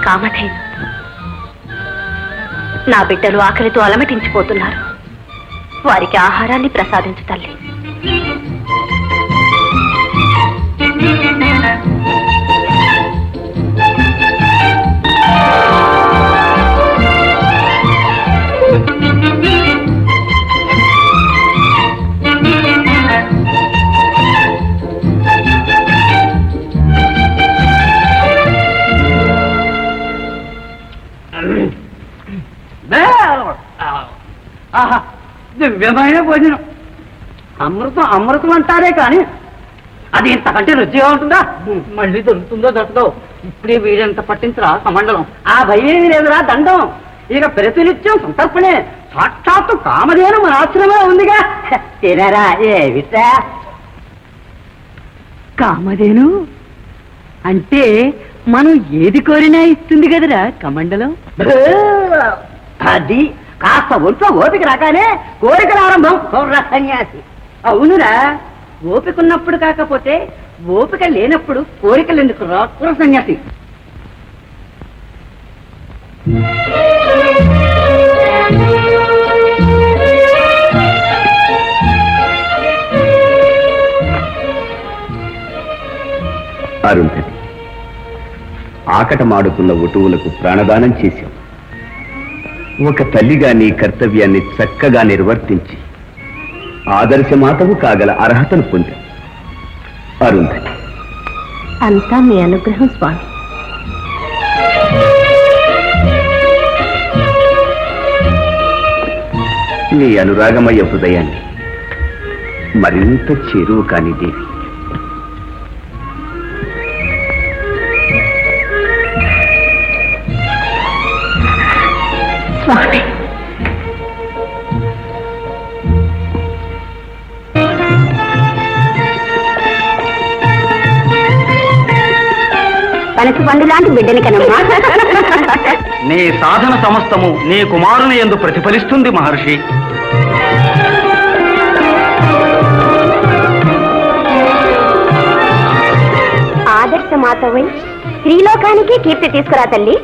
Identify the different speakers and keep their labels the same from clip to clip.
Speaker 1: కామధేను. నా బిడ్డలు ఆకలితో అలమటించిపోతున్నారు. వారికి ఆహారాన్ని ప్రసాదించు తల్లి.
Speaker 2: దివ్యమైన భోజనం. అమృతం అమృతం అంటారే కానీ అది ఇంతకంటే రుచిగా ఉంటుందా? మళ్ళీ దొరుకుతుందో దొరకదో ఇప్పుడే వీడంత పట్టించరా కమండలం. ఆ భయం లేదురా దండం. ఇక ప్రతినిత్యం సంతర్పణే. సాక్షాత్తు కామధేను మన ఆశ్రమే ఉందిగా. తినరా ఏమిటా కామధేను అంటే మనం ఏది కోరినా ఇస్తుంది కదరా కమండలం. అది కాస్త ఒంట్లో ఓపిక రాగానే కోరికల ఆరంభం. కౌర్రా సన్యాసి. అవునురా, ఓపిక ఉన్నప్పుడు కాకపోతే ఓపిక లేనప్పుడు కోరికలు ఎందుకు రా కుర్ర సన్యాసి.
Speaker 3: అరుంధతి, ఆకటమాడుతున్న వటువులకు ప్రాణదానం చేశాం. ఒక తల్లిగా నీ కర్తవ్యాన్ని చక్కగా నిర్వర్తించి ఆదర్శమాతవు కాగల అర్హతను పొందాం. అరుంధతి,
Speaker 1: అంతా మీ అనుగ్రహం స్వామి.
Speaker 3: నీ అనురాగమయ హృదయాన్ని మరింత చేరువు కాని దేవి.
Speaker 1: స్వామి, పనసు పండు లాంటి బిడ్డని కనమ్మా.
Speaker 2: నీ సాధన సమస్తము నీ కుమారుని యందు ప్రతిఫలిస్తుంది మహర్షి.
Speaker 1: ఆదర్శ మాతవై శ్రీలోకానికి కీర్తి తీసుకురా తల్లి.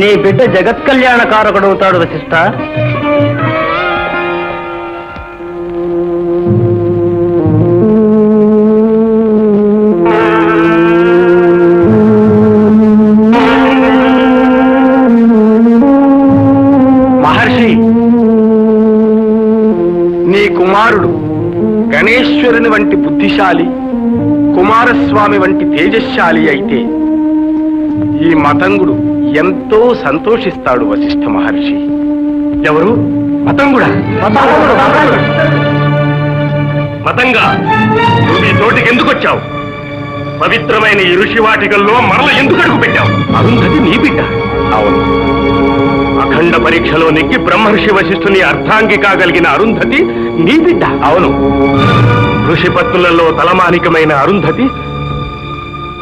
Speaker 2: నీ బిడ్డ జగత్ కళ్యాణ కారకుడవుతాడు వశిష్ఠ. మహర్షి, నీ కుమారుడు గణేశ్వరుని వంటి బుద్ధిశాలి, కుమారస్వామి వంటి తేజశాలి అయితే ఈ మతంగుడు ఎంతో సంతోషిస్తాడు వశిష్ఠ మహర్షి. ఎవరు? మతంగుడా? మతంగా నువ్వు ఈ చోటికి ఎందుకు వచ్చావు? పవిత్రమైన ఈ ఋషి వాటికల్లో మరల ఎందుకు అడుగు పెట్టావు? అరుంధతి నీ బిడ్డ. అవును, అఖండ పరీక్షలో నెగ్గి బ్రహ్మర్షి వశిష్ఠుని అర్థాంగి కాగలిగిన అరుంధతి నీ బిడ్డ. అవును, ఋషి పత్నులలో తలమానికమైన అరుంధతి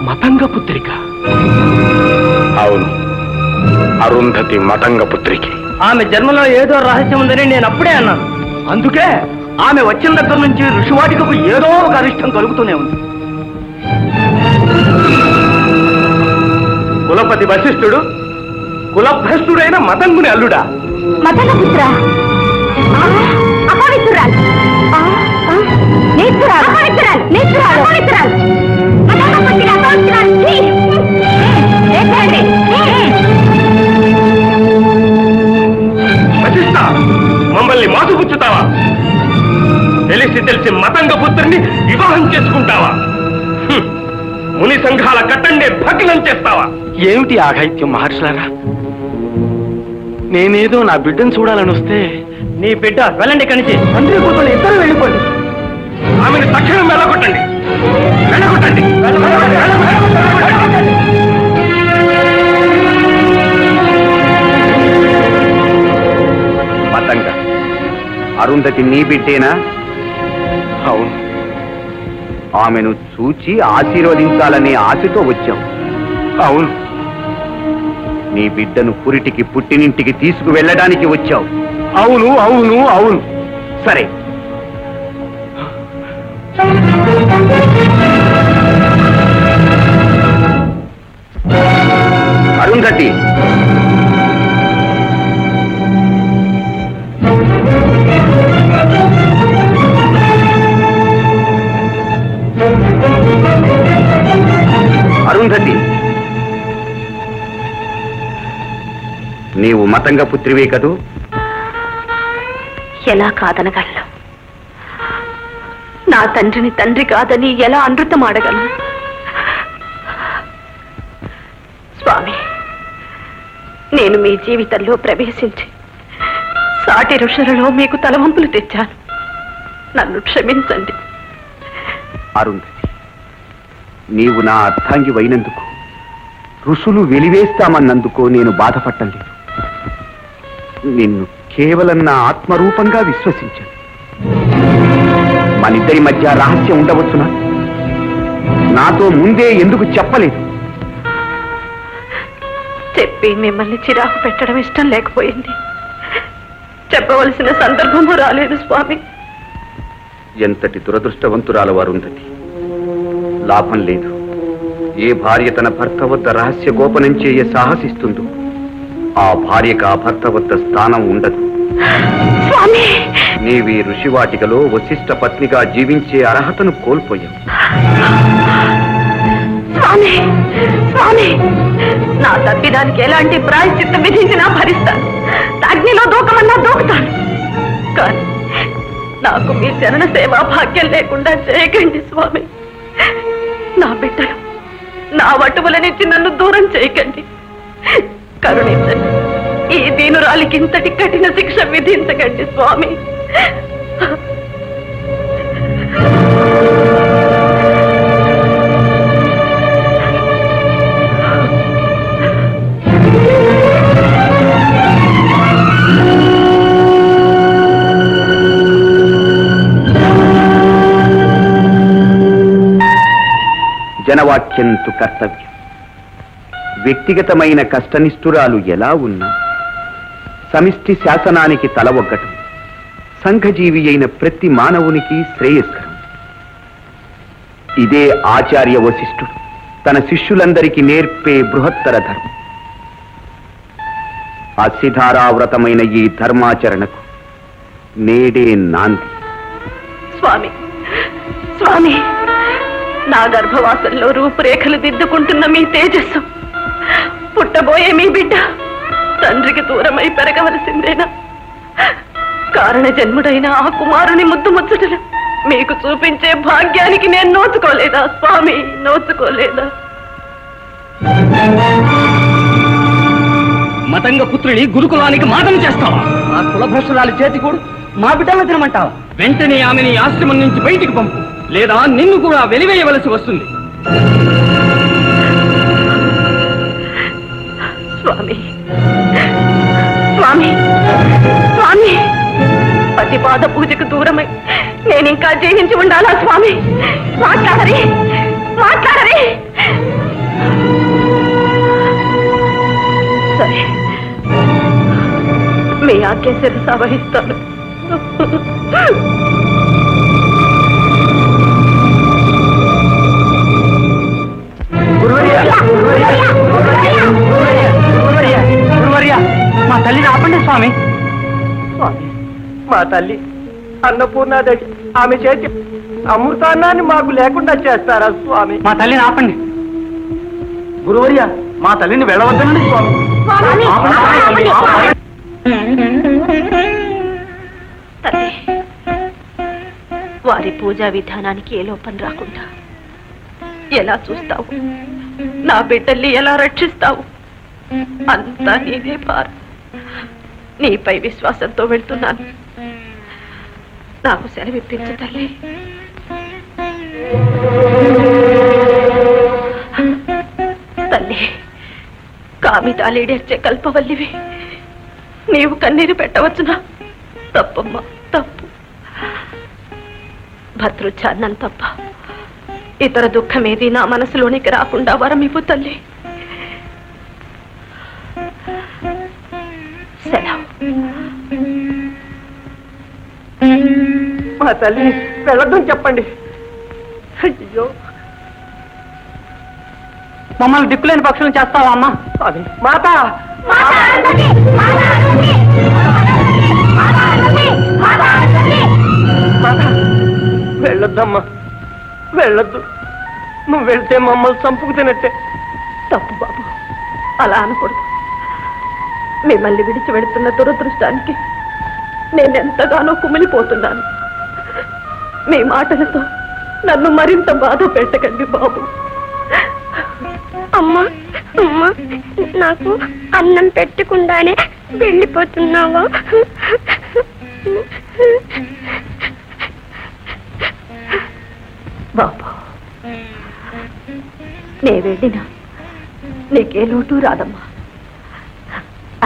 Speaker 2: మతంగ పుత్రిక. అవును, అరుంధతి మతంగ పుత్రికి. ఆమె జన్మలో ఏదో రహస్యం ఉందని నేను అప్పుడే అన్నాను. అందుకే ఆమె వచ్చిన దగ్గర నుంచి ఋషివాటికకు ఏదో ఒక అరిష్టం కలుగుతూనే ఉంది. కులపతి వశిష్ఠుడు కులభ్రష్టుడైన మతంగుని అల్లుడా?
Speaker 1: మతంగ పుత్ర అపవిత్రురాలు, నీచురాలు, అపవిత్రురాలు, నీచురాలు, అపవిత్రురాలు, మతంగ పుత్రిక అపవిత్రురాలు.
Speaker 2: వశిష్ఠ, మమ్మల్ని మాసుపుచ్చుతావా? తెలిసి తెలిసి మతంగ పుత్రుని వివాహం చేసుకుంటావా? ముని సంఘాల కట్టండే భగ్నం చేస్తావా? ఏమిటి ఆఘాయిత్యం మహర్షులారా? నేనేదో నా బిడ్డను చూడాలని వస్తే నీ బిడ్డ వెళ్ళండి కనిచి తండ్రి కూతురు ఇద్దరు వెళ్ళిపోండి. ఆమెను తక్షణం వెళ్ళగొట్టండి, వెళ్ళగొట్టండి.
Speaker 3: మతంగ, అరుంధతి నీ బిడ్డేనా?
Speaker 2: అవును.
Speaker 3: ఆమెను చూచి ఆశీర్వదించాలనే ఆశతో వచ్చాం.
Speaker 2: అవును.
Speaker 3: నీ బిడ్డను పురిటికి పుట్టినింటికి తీసుకువెళ్ళడానికి వచ్చావు.
Speaker 2: అవును అవును అవును.
Speaker 3: సరే, అరుంధతి, అరుంధతి, నీవు మతంగ పుత్రివే కదూ?
Speaker 1: ఎలా కాదనగలను? నా తండ్రిని తండ్రి కాదని ఎలా అనృతమాడగలను? స్వామి, నేను మీ జీవితంలో ప్రవేశించి సాటి ఋషులలో మీకు తలవంపులు తెచ్చాను. నన్ను క్షమించండి.
Speaker 3: అరుంధతి, నీవు నా అర్థాంగి అయినందుకు, ఋషులు వెలివేస్తామన్నందుకో నేను బాధపడలేదు. నిన్ను కేవలం నా ఆత్మరూపంగా విశ్వసించాను. మనిద్దరి మధ్య రహస్యం ఉండవచ్చునా? నాతో ముందే ఎందుకు చెప్పలేదు?
Speaker 1: చెప్పి మిమ్మల్ని చిరాకు పెట్టడం ఇష్టం లేకపోయింది. చెప్పవలసిన సందర్భము రాలేదు స్వామి.
Speaker 3: ఎంతటి దురదృష్టవంతురాలు అరుంధతి. లాభం లేదు. ఏ భార్య తన భర్త వద్ద రహస్య గోపనం చేయ సాహసిస్తుందో ఆ భార్యకు ఆ భర్త వద్ద స్థానం ఉండదు.
Speaker 1: స్వామి,
Speaker 3: నీవి ఋషివాటికలో వశిష్ఠ పత్నిగా జీవించే అర్హతను కోల్పోయావు.
Speaker 1: స్వామి, స్వామి, నా తప్పిదానికి ఎలాంటి ప్రాయశ్చిత్తం విధించినా భరిస్తాను. అగ్నిలో దూకమన్నా దూకుతాను. కానీ నాకు మీ శరణ సేవా భాగ్యం లేకుండా చేయకండి స్వామి. నా బిడ్డలు నా వటువులనిచ్చి నన్ను దూరం చేయకండి. కరుణించండి. ఈ దీనురాలికి ఇంతటి కఠిన శిక్ష విధించకండి స్వామి.
Speaker 3: జనవాక్యంతు కర్తవ్యం. వ్యక్తిగతమైన కష్టనిష్ఠురాలు ఎలా ఉన్నా సమిష్టి శాసనానికి తల ఒగ్గటం సంఘజీవి అయిన ప్రతి మానవునికి శ్రేయస్కరం. ఇదే ఆచార్య వశిష్ఠుడు తన శిష్యులందరికీ నేర్పే బృహత్తర ధర్మం. అసిధారావ్రతమైన ఈ ధర్మాచరణకు నేడే నాంది.
Speaker 1: స్వామి, స్వామి, నా గర్భవాసంలో రూపురేఖలు దిద్దుకుంటున్న మీ తేజస్సు పుట్టబోయే మీ బిడ్డ తండ్రికి దూరమై పెరగవలసిందేనా? కారణ జన్ముడైన ఆ కుమారుని ముద్దు ముచ్చటలు మీకు చూపించే భాగ్యానికి నేను నోచుకోలేదా స్వామి? నోచుకోలేదా?
Speaker 4: మతంగ పుత్రుని గురుకులానికి మాదం చేస్తావా? మా కులభ్రష్టురాలి చేతి కూడా మా బిడ్డలను తినమంటావా? వెంటనే ఆమెని ఆశ్రమం నుంచి బయటికి పంపు, లేదా నిన్ను కూడా వెలివేయవలసి వస్తుంది.
Speaker 1: స్వామి, స్వామి, స్వామి, పతిపాద పూజకు దూరమై నేనింకా జీవించి ఉండాలా స్వామి? మాట్లాడరి, మాట్లాడరి. సరే, మీ ఆజ్ఞ శిరసా వహిస్తాను.
Speaker 4: మా తల్లిని ఆపండి స్వామి.
Speaker 5: స్వామి, మా తల్లి అన్నపూర్ణాదేవి ఆమె చేతి అమృతాన్నాన్ని మాకు లేకుండా చేస్తారా స్వామి?
Speaker 4: మా తల్లిని ఆపండి. గురువర్య, మా తల్లిని వెళ్ళవద్దనండి స్వామి.
Speaker 1: తల్లి, వారి పూజా విధానానికి ఏ లోపం రాకుండా ఎలా చూస్తావు? నా బిడ్డల్ని ఎలా రక్షిస్తావు? అంతా నీదే పారు. నీపై విశ్వాసంతో వెళ్తున్నాను. నాకు సెలవిప్పించు తల్లి. తల్లి, కామితాలీడేర్చే కల్పవల్లివి, నీవు కన్నీరు పెట్టవచ్చునా? తప్పమ్మా, తప్పు. భద్రుచ్ఛాన్నం తప్ప ఇతర దుఃఖమేది నా మనసులోనికి రాకుండా వరమివ్వు తల్లి. సెలవు.
Speaker 5: మా తల్లిని వెళ్ళొద్దని చెప్పండి. అయ్యో, మమ్మల్ని దిక్కులేని పక్షులను చేస్తావా అమ్మా? స్వామి మాత వెళ్ళొద్దమ్మా, వెళ్ళొద్దు. నువ్వు వెళ్తే మమ్మల్ని చంపుకు తినట్టే.
Speaker 1: తప్పు బాబు, అలా అనకూడదు. మిమ్మల్ని విడిచి వెడుతున్న దురదృష్టానికి నేనెంతగానో కుమిలిపోతున్నాను. మీ మాటలతో నన్ను మరింత బాధ పెట్టకండి బాబు.
Speaker 6: అమ్మా అమ్మా, నాకు అన్నం పెట్టకుండానే వెళ్ళిపోతున్నావా?
Speaker 1: బాబు, నే వెళ్ళినా నీకే లోటు రాదమ్మా.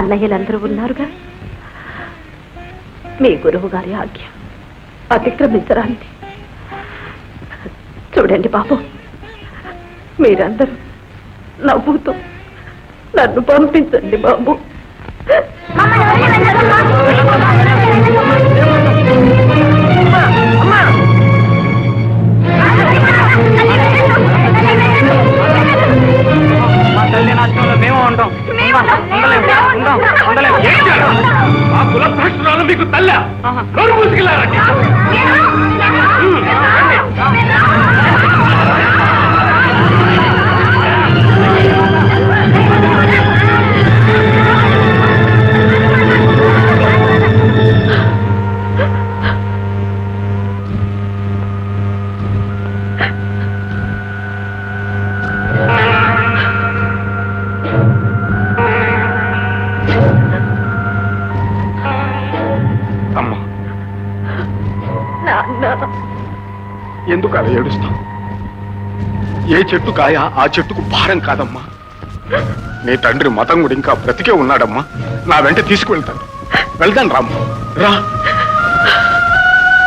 Speaker 1: అన్నయ్యలందరూ ఉన్నారుగా. మీ గురువు గారి ఆజ్ఞ అతిక్రమించరాంది. చూడండి బాబు, మీరందరూ నవ్వుతూ నన్ను పంపించండి బాబు.
Speaker 5: మా తల్లి నాశనంలో మేము ఉంటాం.
Speaker 2: ఆ కులభ్రష్టురాలు మీకు తల్ల నోరు మూసుకెళ్ళారండి. అమ్మా, ఎందుకు అలా ఏడుస్తాం? ఏ చెట్టు కాయ ఆ చెట్టుకు భారం కాదమ్మా. నీ తండ్రి మతం కూడా ఇంకా బ్రతికే ఉన్నాడమ్మా. నా వెంట తీసుకువెళ్తాను. వెళ్తాను రామ్మా, రా.